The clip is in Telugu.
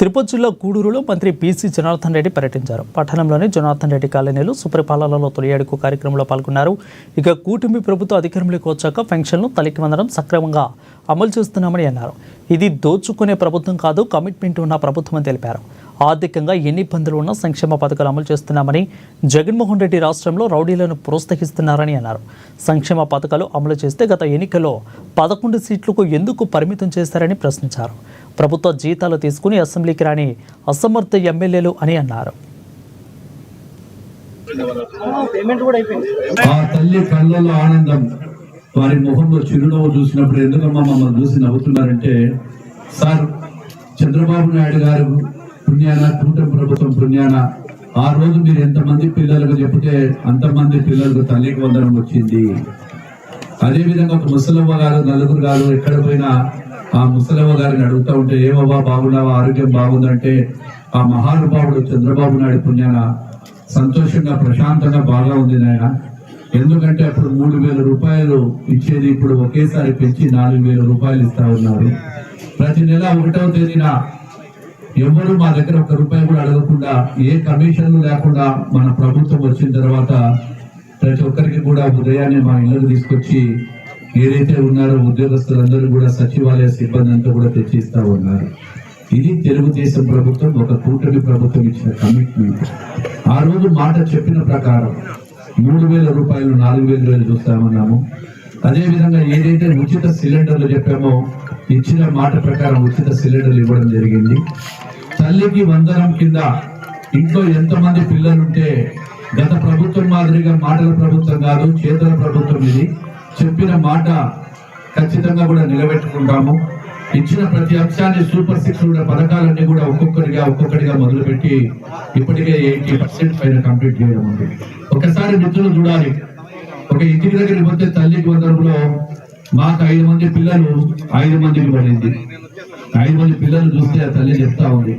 తిరుపతి జిల్లా గూడూరులో మంత్రి బీసీ జనార్దన్ రెడ్డి పర్యటించారు. పట్టణంలోని జనార్దన్ రెడ్డి కాలనీలో సుపరిపాలనలో తొలి అడుగు కార్యక్రమంలో పాల్గొన్నారు. ఇక కూటమి ప్రభుత్వం అధికారంలోకి వచ్చాక పెన్షన్లు తల్లికి వందనం సక్రమంగా అమలు చేస్తున్నామని అన్నారు. ఇది దోచుకునే ప్రభుత్వం కాదు, కమిట్మెంట్ ఉన్న ప్రభుత్వం అని తెలిపారు. ఆర్థికంగా ఎన్ని ఇబ్బందులు ఉన్నా సంక్షేమ పథకాలు అమలు చేస్తున్నామని, జగన్మోహన్ రెడ్డి రాష్ట్రంలో రౌడీలను ప్రోత్సహిస్తున్నారని అన్నారు. సంక్షేమ పథకాలు అమలు చేస్తే గత ఎన్నికల్లో 11 సీట్లకు ఎందుకు పరిమితం చేశారని ప్రశ్నించారు. ప్రభుత్వ జీతాలు తీసుకుని అసెంబ్లీకి రాని అసమర్థ ఎమ్మెల్యేలు అని అన్నారు. తల్లి కళ్ళలో ఆనందం, వారి ముఖంలో చిరునవ్వు చూసినప్పుడు ఎందుకమ్మా మమ్మల్ని చూసి నవ్వుతున్నారంటే, సార్ చంద్రబాబు నాయుడు గారు పుణ్యాన, కూటమి ప్రభుత్వం పుణ్యాన ఆ రోజు మీరు ఎంతమంది పిల్లలకు చెప్తే అంతమంది పిల్లలకు తల్లికి వందనం వచ్చింది. అదేవిధంగా ఒక ముసలమ్మ గారు, నలుగురు గారు ఎక్కడ పోయినా ఆ ముసలమ్మ గారిని అడుగుతూ ఉంటే, ఏమవ్వా బాగున్నావా, ఆరోగ్యం బాగుందంటే ఆ మహానుభావుడు చంద్రబాబు నాయుడు పుణ్యాన సంతోషంగా ప్రశాంతంగా బాగా ఉంది నాయన. ఎందుకంటే అప్పుడు 3,000 రూపాయలు ఇచ్చేది ఇప్పుడు ఒకేసారి పెంచి 4,000 రూపాయలు ఇస్తా ఉన్నారు. ప్రతి నెల 1వ తేదీన ఎవరు మా దగ్గర 1 రూపాయి కూడా అడగకుండా, ఏ కమిషన్లు లేకుండా మన ప్రభుత్వం వచ్చిన తర్వాత ప్రతి ఒక్కరికి కూడా ఉదయాన్నే మా ఇళ్లకు తీసుకొచ్చి ఏదైతే ఉన్నారో ఉద్యోగస్తులందరూ కూడా సచివాలయ సిబ్బంది అంతా కూడా తెచ్చిస్తా ఉన్నారు. ఇది తెలుగుదేశం ప్రభుత్వం, ఒక కూటమి ప్రభుత్వం ఇచ్చిన కమిట్మెంట్. ఆ రోజు మాట చెప్పిన ప్రకారం 3,000 రూపాయలు 4,000 చూస్తామన్నాము. అదేవిధంగా ఏదైతే ఉచిత సిలిండర్లు చెప్పామో ఇచ్చిన మాట ప్రకారం ఉచిత సిలిండర్లు ఇవ్వడం జరిగింది. తల్లికి వందనం కింద ఇంట్లో ఎంతమంది పిల్లలుంటే, గత ప్రభుత్వం మాదిరిగా మాటల ప్రభుత్వం కాదు, చేతుల ప్రభుత్వం. ఇది చెప్పిన మాట ఖచ్చితంగా కూడా నిలబెట్టుకుంటాము. ఇచ్చిన ప్రతి అంశాన్ని సూపర్ 6 పథకాలన్నీ కూడా ఒక్కొక్కటిగా మొదలుపెట్టి ఇప్పటికే 80% పైన కంప్లీట్ చేయడం ఉంది. ఒకసారి మిత్రులు చూడాలి, ఒక ఇంటికి దగ్గరికి పోతే తల్లికి వందనంలో మాకు 5 మంది పిల్లలు 5 మందికి పడింది. 5 మంది పిల్లలు చూస్తే ఆ తల్లి చెప్తా ఉంది,